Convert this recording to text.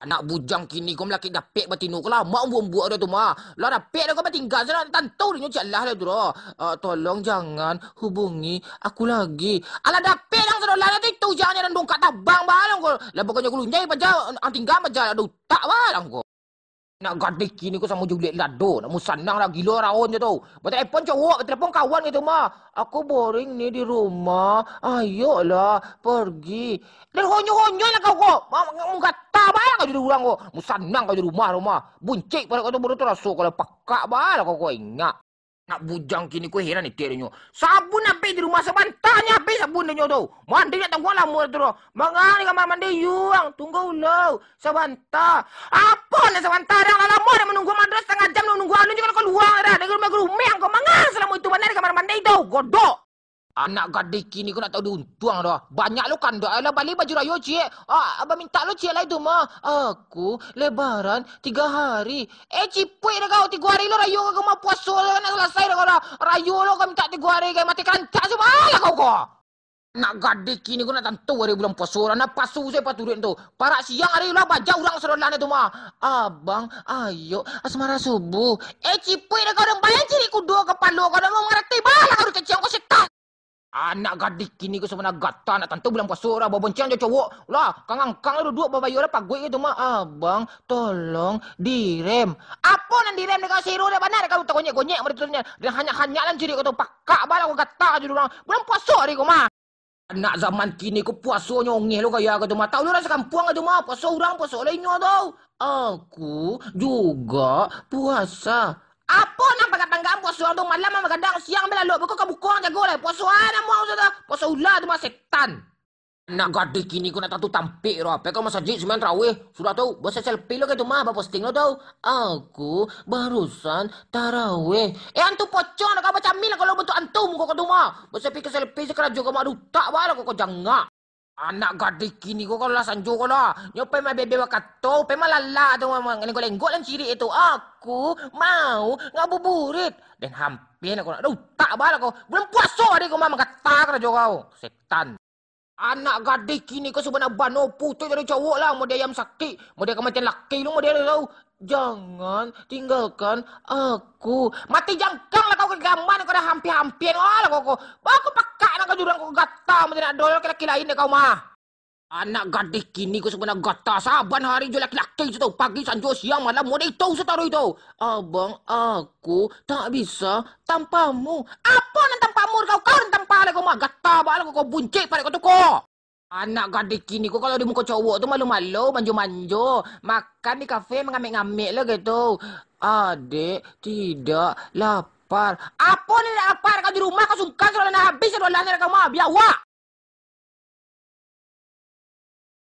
Anak bujang kini kau melaki dapet batinu kau lama buat dia tu mah. Lah dapet dah kau tinggal sana tentu dia nyalah lah tu dah. Tolong jangan hubungi aku lagi. Alah dapet yang sana lah tu jangan dongkat tabang balang kau. Lah pokoknya aku lunyai baca tinggal baca aduh tak balang kau. Nak gadik kini kau sama Juliet Lado. Nak musanang lah gila raun je tu. Bertelefon cowok, bertelefon kawan gitu mah. Aku boring ni di rumah. Ayolah pergi. Dan honyo-honyo lah kau kok. Mau kata balang kau jadi orang kau. Musanang kau di rumah. Buncik pada kau tu baru terasa kalau pakak balang kau ingat. Nak bujang kini kau heran itik dia. Sabun habis di rumah sebantahnya habis sabun dia tu. Mandi nak tunggu lama tu. Mangan kamar mandi yuang. Tunggu ulau. Sebantah. Apa nak sebantah dah lama dah menunggu madras setengah jam menunggu anu juga kau luar dah. Dengan rumah kau mangan selama itu mana di kamar mandi tu. Godok. Anak gadis kini kau nak tahu diuntung dah. Banyak lu kan dah. Alah balik baju raya cik. Abang minta lu cik lah itu mah. Aku lebaran 3 hari. Cipik dah kau 3 hari lu raya kau mah puasa lah nak selesai dah kau dah. Raya lu kau minta 3 hari kau mati kancak semua lah kau. Nak gadis kini kau nak tentu hari bulan puasa lah. Nak pasu saya paturin tu. Parak siang hari lah baca orang serolan itu mah. Abang, ayo asmara subuh. Cipik dah kau dah bayang ciri kudu kepala kau dah mau mengerti balah kau kecil kau setan. Anak gadis kini kau sebenarnya gata nak tentu bulan puasa dah. Bawa bonceng je cowok. Lah, kang-kang lah duduk bawa lah pagui gitu mah. Abang, tolong direm. Apa nan direm dekat siru dah benar kau tak gonyek-gonyek betul-betulnya. Dan hanya-hanya lan ciri kau tu pakak balah kau gata je orang. Bulan puasa hari kau mah. Anak zaman kini kau puasa nyongeh lu kaya kau tu mah. Tahu lu rasa kampung kau tu mah. Puasa orang, puasa lainnya tau. Aku juga puasa. Apa nak pakai puasa tu malam mah kadang siang bela lu kau buka jago lah puasa ada mau sudah puasa ulah tu mah setan. Nak gadis kini kau nak tahu tampik ro apa kau masjid sembahyang tarawih sudah tahu bahasa selfie lu ke tu mah posting lu tahu aku barusan tarawih antu pocong nak kau baca mil kalau bentuk antum kau tu mah bahasa pikir selfie sekarang juga mah tak balah kau jangan. Anak gadis kini kau lah sanjo kau lah. Nyopai mah bebe wakato, pai mah lala tu mah ngene golenggot lan ciri itu. Aku mau ngabuburit dan hampir aku nak. Aduh, tak balah kau. Belum puasa dia kau mah kata kau kau. Setan. Anak gadis kini kau sebenarnya bano putih dari cowok lah. Mau dia ayam sakit. Mau dia kematian laki lu. Mau dia tahu. Jangan tinggalkan aku. Mati jangkang lah kau ke gaman. Kau dah hampir-hampir lah kau. Aku pakai nak kau jurang kau gata. Mesti nak dolor ke laki lain kau mah. Anak gadis kini kau sebenarnya gata. Saban hari je laki-laki tu. Pagi, sanjo, siang, malam. Mau dia itu setaruh itu. Abang, aku tak bisa tanpamu. Apa nak tanpamu? Kau nak tanpa lah kau mah. Gata balah kau buncik pada kau tu kau. Anak gadis kini kau kalau di muka cowok tu malu-malu, manjo-manjo. Makan di kafe mengamik-ngamik lah gitu. Adik tidak lapar. Apa ni nak lapar? Kau di rumah kau sungkan sudah nak habis sudah nak kau mah. Biar wak.